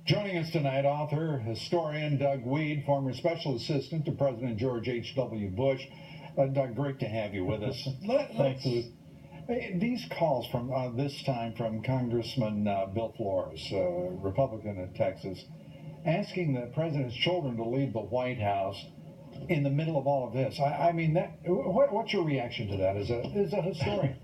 Joining us tonight, author, historian Doug Wead, former special assistant to President George H.W. Bush. Doug, great to have you with us. Thanks. These calls from this time from Congressman Bill Flores, Republican in Texas, asking the president's children to leave the White House in the middle of all of this. I mean, what's your reaction to that as a historian?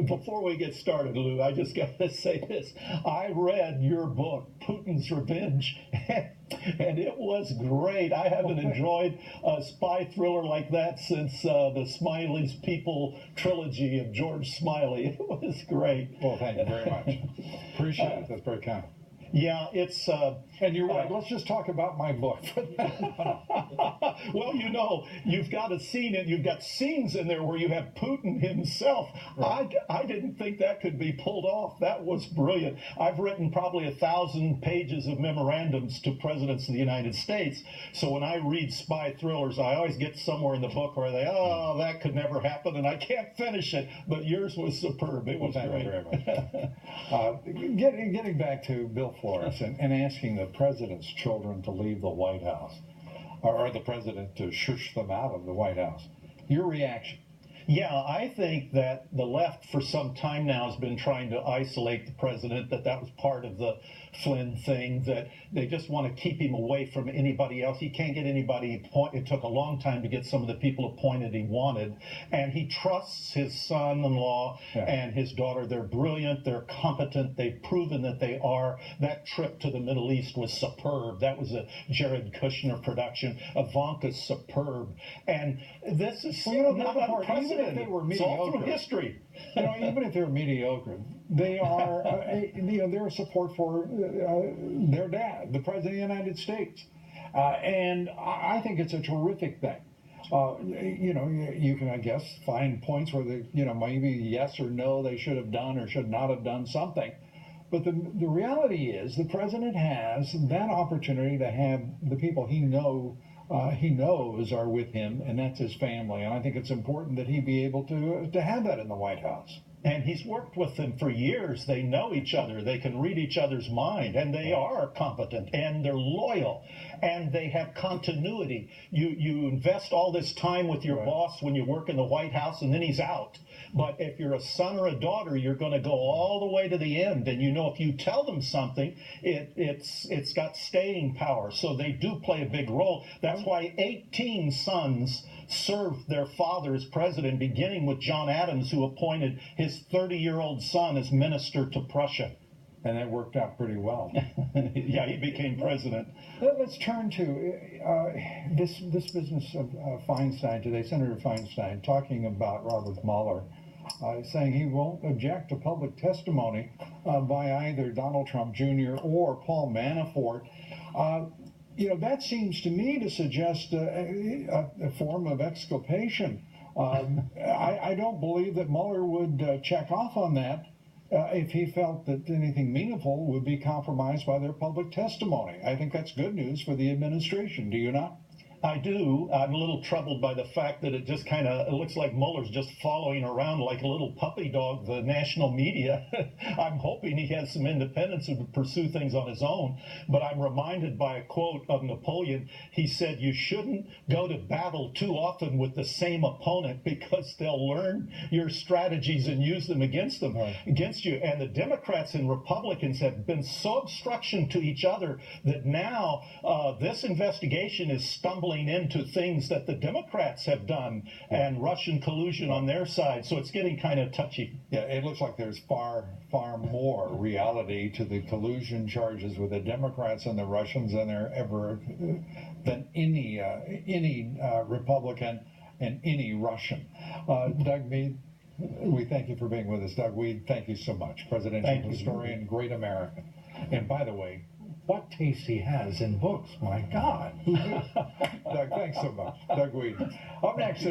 Before we get started, Lou, I just got to say this. I read your book, Putin's Revenge, and it was great. I haven't enjoyed a spy thriller like that since the Smiley's People trilogy of George Smiley. It was great. Well, thank you very much. Appreciate it. That's very kind. Yeah, it's... and you're right. Let's just talk about my book. Well, you know, you've got a scene, and you've got scenes in there where you have Putin himself. Right. I didn't think that could be pulled off. That was brilliant. I've written probably 1,000 pages of memorandums to presidents of the United States. So when I read spy thrillers, I always get somewhere in the book where that could never happen, and I can't finish it. But yours was superb. It was great. Very much. Getting back to Bill Flores and asking the president's children to leave the White House, or the president to shush them out of the White House. Your reaction? Yeah, I think that the left for some time now has been trying to isolate the president, that was part of the Flynn thing, that they just want to keep him away from anybody else. He can't get anybody appointed. It took a long time to get some of the people appointed he wanted. And he trusts his son-in-law and his daughter. They're brilliant. They're competent. They've proven that they are. That trip to the Middle East was superb. That was a Jared Kushner production. Ivanka's superb. And this is not unprecedented. Even if they were mediocre, it's all through history. Even if they're mediocre, they are, they're support for their dad, the President of the United States. And I think it's a terrific thing. You can, I guess, find points where maybe yes or no, they should have done or should not have done something. But the reality is the president has that opportunity to have the people he knows are with him, and that's his family. And I think it's important that he be able to have that in the White House. And he's worked with them for years. They know each other. They can read each other's mind. And they are competent. And they're loyal. And they have continuity. You invest all this time with your boss when you work in the White House, and then he's out. But if you're a son or a daughter, you're going to go all the way to the end. And if you tell them something, it's got staying power. So they do play a big role. That's why 18 sons served their father as president, beginning with John Adams, who appointed his 30-year-old son as minister to Prussia. And that worked out pretty well. Yeah, he became president. Let's turn to this business of Feinstein today. Senator Feinstein talking about Robert Mueller, saying he won't object to public testimony by either Donald Trump Jr. or Paul Manafort. That seems to me to suggest a form of exculpation. I don't believe that Mueller would check off on that if he felt that anything meaningful would be compromised by their public testimony. I think that's good news for the administration. Do you not? I do. I'm a little troubled by the fact that it looks like Mueller's just following around like a little puppy dog, the national media. I'm hoping he has some independence and would pursue things on his own. But I'm reminded by a quote of Napoleon. He said, you shouldn't go to battle too often with the same opponent, because they'll learn your strategies and use them against you. And the Democrats and Republicans have been so obstruction to each other that now this investigation is stumbling into things that the Democrats have done, and Russian collusion on their side. So it's getting kind of touchy. Yeah, it looks like there's far more reality to the collusion charges with the Democrats and the Russians than any Republican and any Russian. Doug Wead, we thank you for being with us. Doug Wead, thank you so much. Presidential historian, great American. And by the way, what taste he has in books, my God. Doug, thanks so much. Doug Wead. Up next,